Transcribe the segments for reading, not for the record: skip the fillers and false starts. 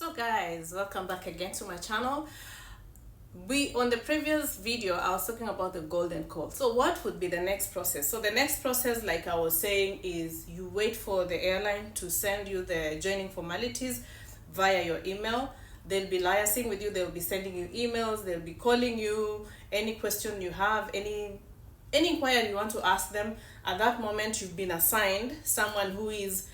So guys, welcome back again to my channel. On the previous video I was talking about the golden call. So what would be the next process? So the next process, like I was saying, is you wait for the airline to send you the joining formalities via your email. They'll be liaising with you, they'll be sending you emails, they'll be calling you, any question you have, any inquiry you want to ask them. At that moment you've been assigned someone who is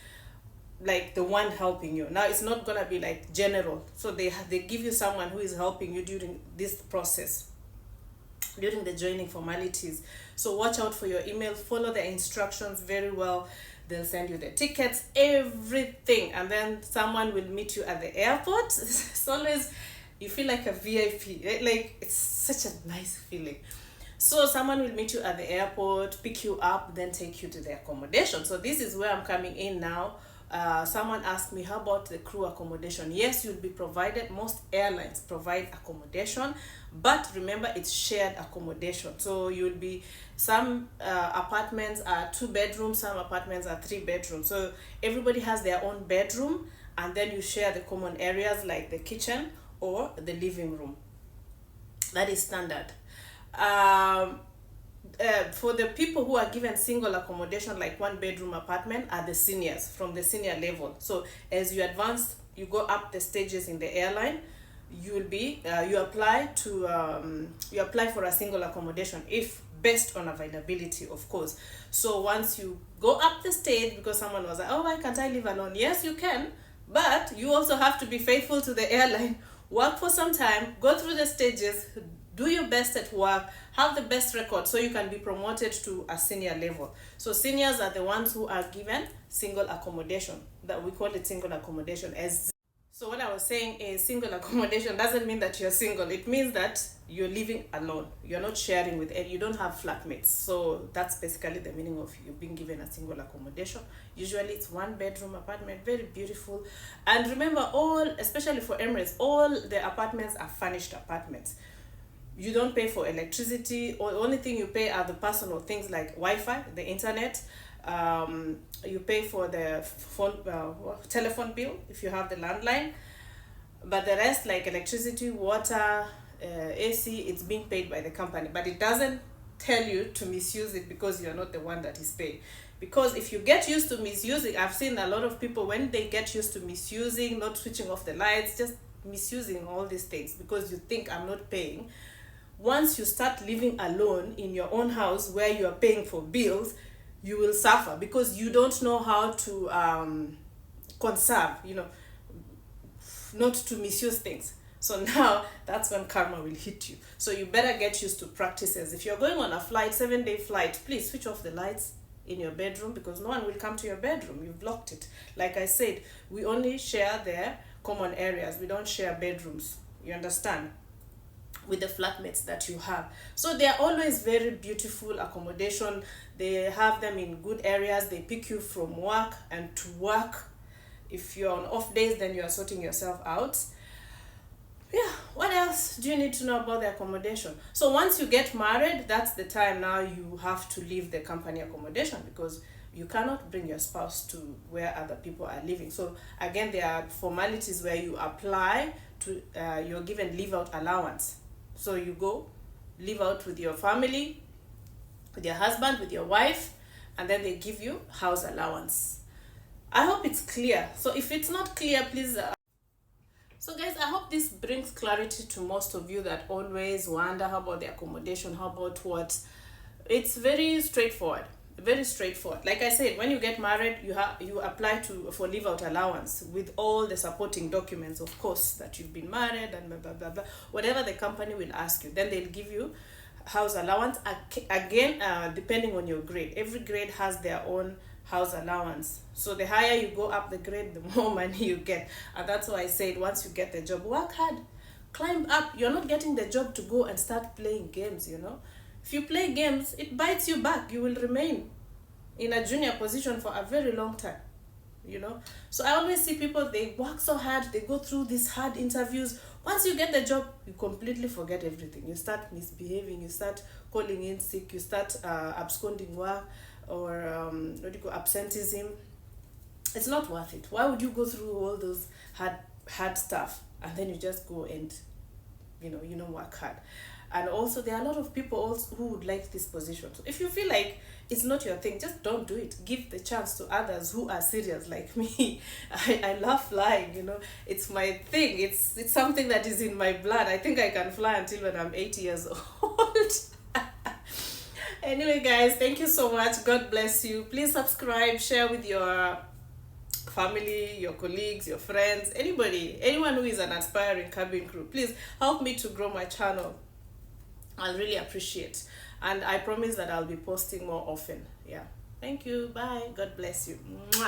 like the one helping you. Now it's not gonna be like general, so they give you someone who is helping you during this process, during the joining formalities. So watch out for your email, follow the instructions very well. They'll send you the tickets, everything, and then someone will meet you at the airport. It's always, you feel like a VIP, like it's such a nice feeling. So someone will meet you at the airport, pick you up, then take you to the accommodation. So this is where I'm coming in now. Someone asked me, how about the crew accommodation? Yes, you'll be provided. Most airlines provide accommodation, but remember, it's shared accommodation. So you'll be, some apartments are 2 bedrooms, some apartments are 3 bedrooms. So everybody has their own bedroom, and then you share the common areas like the kitchen or the living room. That is standard. For the people who are given single accommodation, like 1 bedroom apartment, are the seniors, from the senior level. So as you advance, you go up the stages in the airline, you will be you apply for a single accommodation, if based on availability, of course. So once you go up the stage, because someone was like, oh, why can't I live alone? Yes, you can, but you also have to be faithful to the airline. Work for some time, go through the stages, do your best at work, have the best record, so you can be promoted to a senior level. So seniors are the ones who are given single accommodation, that we call it single accommodation. So what I was saying is, single accommodation doesn't mean that you're single. It means that you're living alone. You're not sharing with any, you don't have flatmates. So that's basically the meaning of you being given a single accommodation. Usually it's 1 bedroom apartment, very beautiful. And remember, especially for Emirates, all the apartments are furnished apartments. You don't pay for electricity, or the only thing you pay are the personal things like Wi-Fi, the internet. You pay for the telephone bill if you have the landline, but the rest, like electricity, water, AC, it's being paid by the company. But it doesn't tell you to misuse it, because you're not the one that is paying. Because if you get used to misusing, I've seen a lot of people, when they get used to misusing, not switching off the lights, just misusing all these things because you think, I'm not paying. Once you start living alone in your own house where you are paying for bills, you will suffer, because you don't know how to conserve, not to misuse things. So now that's when karma will hit you. So you better get used to practices. If you're going on a flight, 7-day flight, please switch off the lights in your bedroom, because no one will come to your bedroom. You've blocked it. Like I said, we only share the common areas. We don't share bedrooms. You understand? With the flatmates that you have. So they are always very beautiful accommodation. They have them in good areas. They pick you from work and to work. If you're on off days, then you are sorting yourself out. Yeah, what else do you need to know about the accommodation? So once you get married, that's the time now you have to leave the company accommodation, because you cannot bring your spouse to where other people are living. So again, there are formalities where you apply to, you're given leave out allowance. So you go live out with your family, with your husband, with your wife, and then they give you house allowance. I hope it's clear. So if it's not clear, please. So guys, I hope this brings clarity to most of you that always wonder, how about the accommodation, how about what? It's very straightforward. Very straightforward. Like I said, when you get married, you apply for leave out allowance with all the supporting documents, of course, that you've been married and blah blah blah blah. Whatever the company will ask you, then they'll give you house allowance. Again, depending on your grade, every grade has their own house allowance. So the higher you go up the grade, the more money you get. And that's why I said, once you get the job, work hard, climb up. You're not getting the job to go and start playing games. If you play games, it bites you back. You will remain in a junior position for a very long time, So I always see people, they work so hard, they go through these hard interviews. Once you get the job, you completely forget everything. You start misbehaving, you start calling in sick, you start absconding work, or absenteeism. It's not worth it. Why would you go through all those hard hard stuff, and then you just go and work hard. And also there are a lot of people also who would like this position. So if you feel like it's not your thing, just don't do it. Give the chance to others who are serious like me. I love flying, it's my thing. It's something that is in my blood. I think I can fly until when I'm 80 years old. Anyway, guys, thank you so much. God bless you. Please subscribe, share with your family, your colleagues, your friends, anyone who is an aspiring cabin crew. Please help me to grow my channel. I'll really appreciate. And I promise that I'll be posting more often. Yeah. Thank you. Bye. God bless you. Mwah.